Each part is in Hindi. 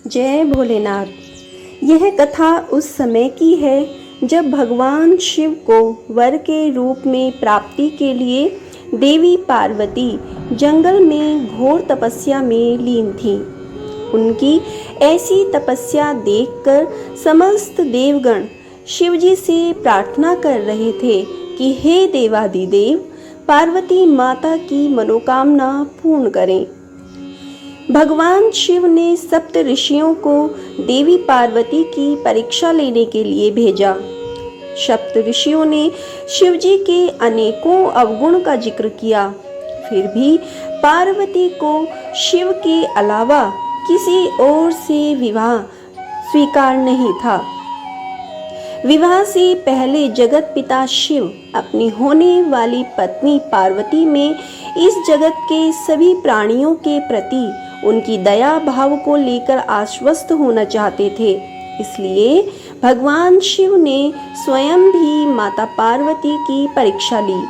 जय भोलेनाथ। यह कथा उस समय की है जब भगवान शिव को वर के रूप में प्राप्ति के लिए देवी पार्वती जंगल में घोर तपस्या में लीन थी। उनकी ऐसी तपस्या देखकर समस्त देवगण शिवजी से प्रार्थना कर रहे थे कि हे देवादिदेव, पार्वती माता की मनोकामना पूर्ण करें। भगवान शिव ने सप्त ऋषियों को देवी पार्वती की परीक्षा लेने के लिए भेजा। सप्त ऋषियों ने शिवजी के अनेकों अवगुण का जिक्र किया, फिर भी पार्वती को शिव के अलावा किसी और से विवाह स्वीकार नहीं था। विवाह से पहले जगत पिता शिव अपनी होने वाली पत्नी पार्वती में इस जगत के सभी प्राणियों के प्रति उनकी दया भाव को लेकर आश्वस्त होना चाहते थे। इसलिए भगवान शिव ने स्वयं भी माता पार्वती की परीक्षा ली।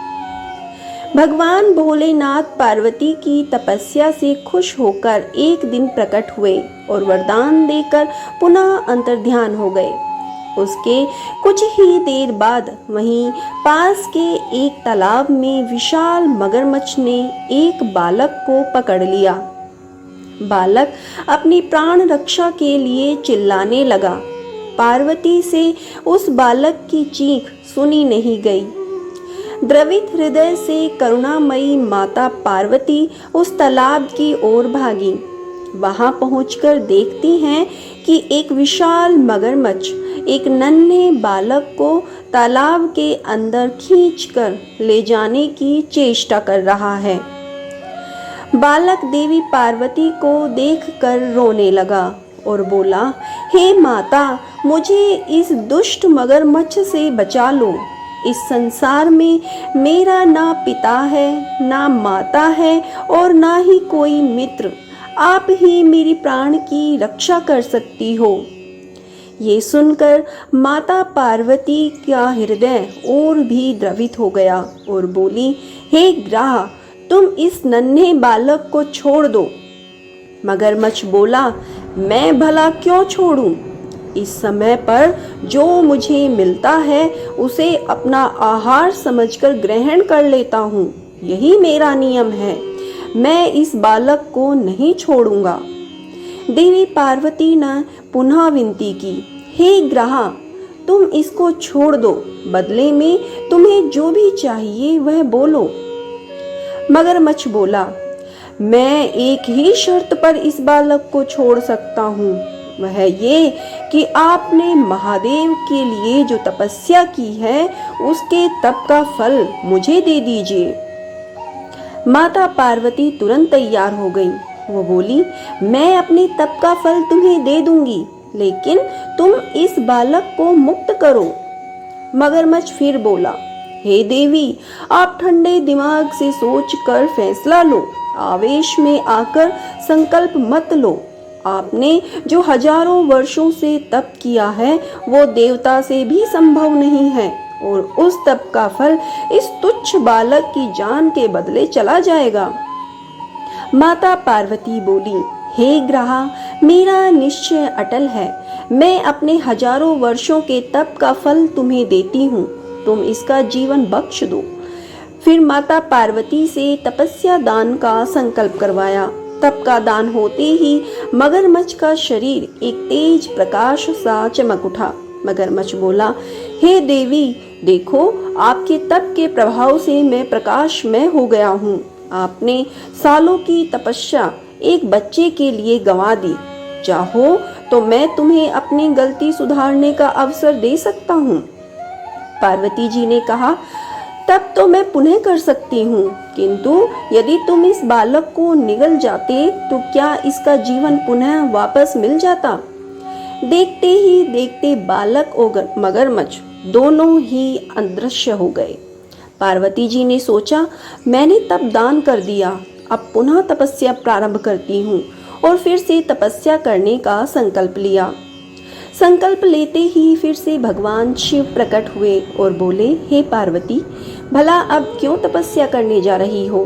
भगवान भोलेनाथ पार्वती की तपस्या से खुश होकर एक दिन प्रकट हुए और वरदान देकर पुनः अंतर्ध्यान हो गए। उसके कुछ ही देर बाद वहीं पास के एक तालाब में विशाल मगरमच्छ ने एक बालक को पकड़ लिया। बालक अपनी प्राण रक्षा के लिए चिल्लाने लगा। पार्वती से उस बालक की चीख सुनी नहीं गई। द्रवित हृदय से करुणामयी माता पार्वती उस तालाब की ओर भागी। वहां पहुंचकर देखती हैं कि एक विशाल मगरमच्छ एक नन्हे बालक को तालाब के अंदर खींचकर ले जाने की चेष्टा कर रहा है। बालक देवी पार्वती को देखकर रोने लगा और बोला, हे माता, मुझे इस दुष्ट मगरमच्छ से बचा लो। इस संसार में मेरा ना पिता है, ना माता है और ना ही कोई मित्र। आप ही मेरी प्राण की रक्षा कर सकती हो। ये सुनकर माता पार्वती का हृदय और भी द्रवित हो गया और बोली, हे ग्राह, तुम इस नन्हे बालक को छोड़ दो। मगरमच्छ बोला, मैं भला क्यों छोड़ूं? इस समय पर जो मुझे मिलता है उसे अपना आहार समझकर ग्रहण कर लेता हूँ। यही मेरा नियम है। मैं इस बालक को नहीं छोड़ूंगा। देवी पार्वती ने पुनः विनती की, हे ग्राह, तुम इसको छोड़ दो। बदले में तुम्हें जो भी चाहिए वह बोलो। मगरमच्छ बोला, मैं एक ही शर्त पर इस बालक को छोड़ सकता हूँ। वह ये कि आपने महादेव के लिए जो तपस्या की है उसके तप का फल मुझे दे दीजिए। माता पार्वती तुरंत तैयार हो गई। वो बोली, मैं अपने तप का फल तुम्हें दे दूंगी, लेकिन तुम इस बालक को मुक्त करो। मगरमच्छ फिर बोला, हे देवी, आप ठंडे दिमाग से सोचकर फैसला लो। आवेश में आकर संकल्प मत लो। आपने जो हजारों वर्षों से तप किया है वो देवता से भी संभव नहीं है और उस तप का फल इस तुच्छ बालक की जान के बदले चला जाएगा। माता पार्वती बोली, हे ग्राह, मेरा निश्चय अटल है। मैं अपने हजारों वर्षों के तप का फल तुम्हें देती हूँ। तुम इसका जीवन बख्श दो। फिर माता पार्वती से तपस्या दान का संकल्प करवाया। तप का दान होते ही मगरमच्छ का शरीर एक तेज प्रकाश सा चमक उठा। मगरमच्छ बोला, हे देवी, देखो, आपके तप के प्रभाव से मैं प्रकाशमय हो गया हूँ। आपने सालों की तपस्या एक बच्चे के लिए गंवा दी। चाहो तो मैं तुम्हें अपनी गलती सुधारने का अवसर दे सकता हूँ। पार्वती जी ने कहा, तब तो मैं पुनः कर सकती हूँ, किंतु यदि तुम इस बालक को निगल जाते तो क्या इसका जीवन पुनः वापस मिल जाता? देखते ही देखते बालक और मगरमच्छ दोनों ही अदृश्य हो गए। पार्वती जी ने सोचा, मैंने तप दान कर दिया, अब पुनः तपस्या प्रारंभ करती हूँ और फिर से तपस्या करने का संकल्प लिया। संकल्प लेते ही फिर से भगवान शिव प्रकट हुए और बोले, हे पार्वती, भला अब क्यों तपस्या करने जा रही हो?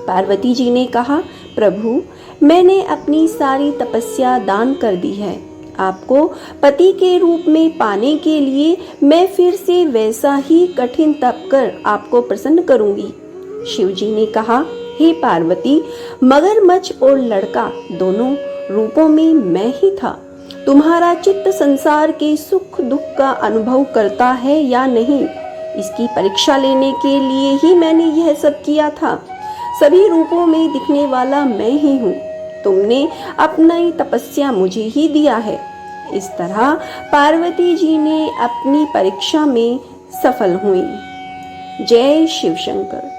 पार्वती जी ने कहा, प्रभु, मैंने अपनी सारी तपस्या दान कर दी है। आपको पति के रूप में पाने के लिए मैं फिर से वैसा ही कठिन तप कर आपको प्रसन्न करूंगी। शिवजी ने कहा, हे पार्वती, मगरमच्छ और लड़का दोनों रूपों में मैं ही था। तुम्हारा चित्त संसार के सुख दुख का अनुभव करता है या नहीं, इसकी परीक्षा लेने के लिए ही मैंने यह सब किया था। सभी रूपों में दिखने वाला मैं ही हूँ। तुमने अपनी तपस्या मुझे ही दिया है। इस तरह पार्वती जी ने अपनी परीक्षा में सफल हुई। जय शिव शंकर।